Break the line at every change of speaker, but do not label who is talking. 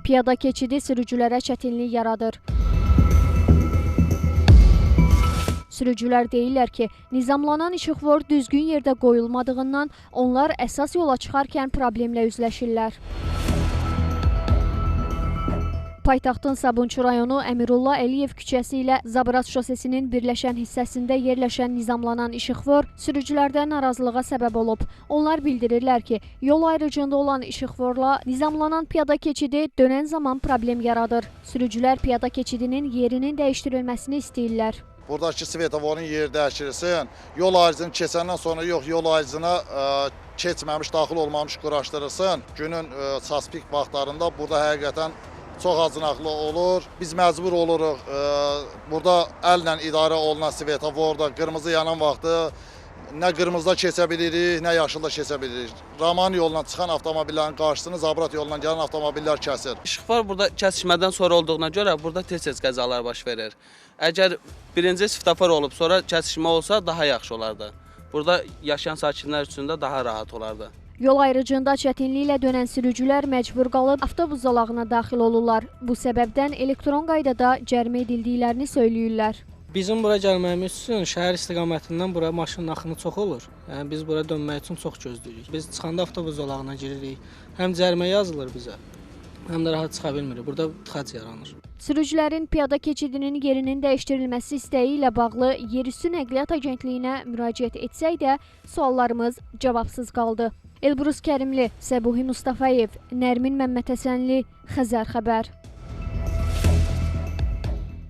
Piyada keçidi sürücülərə çətinlik yaradır. Sürücülər deyirlər ki, nizamlanan işıqfor düzgün yerdə qoyulmadığından onlar əsas yola çıxarkən problemlə üzləşirlər. Paytaxtın Sabunçu rayonu Əmirullah Əliyev küçəsi ilə Zabrat şosesinin birləşən hissəsində yerləşən nizamlanan işıqfor sürücülərdə narazılığa səbəb olub. Onlar bildirirlər ki, yol ayrıcında olan işıqforla nizamlanan piyada keçidi dönən zaman problem yaradır. Sürücülər piyada keçidinin yerinin dəyişdirilməsini istəyirlər.
Buradakı svetoforun yeri dəyişilsin, yol ayrıcını keçəndən sonra yox, yol ayrıcına keçməmiş, daxil olmamış quraşdırılsın. Günün çaspik vaxtlarında burada həqiqətən çox acınaqlı olur. Biz məcbur oluruq burada əllə idarə olunan svetoforda qırmızı yanan vaxtı nə qırmızıda keçə bilirik, nə yaşılda keçə bilirik. Raman yolundan çıxan avtomobillərin qarşısını Zabrat yolundan gələn avtomobillər kəsir.
İşıqfor burada kəsişmədən sonra olduğuna görə burada tez-tez qəzalar baş verir. Əgər birinci svetofor olub sonra kəsişmə olsa daha yaxşı olardı. Burada yaşayan sakinlər üçün də daha rahat olardı.
Yol ayrıcında çətinliklə dönən sürücülər məcbur qalıb avtobus zolağına daxil olurlar. Bu səbəbdən elektron qaydada cərimə edildiklərini söyləyirlər.
Bizim bura gəlməyimiz üçün şəhər istiqamətindən bura maşın axını çox olur. Yəni biz bura dönmək üçün çox gözləyirik. Biz çıxanda avtobus zolağına giririk. Həm cərimə yazılır bizə, həm də rahat çıxa bilmirik. Burada tıxac yaranır.
Sürücülərin piyada keçidinin yerinin dəyişdirilməsi istəyi ilə bağlı Yerüstü Nəqliyyat Agentliyinə müraciət etsək də suallarımız cavabsız qaldı. Elbrus Kərimli, Səbuhi Mustafayev, Nərmin Məmmədhəsənli, Xəzər xəbər.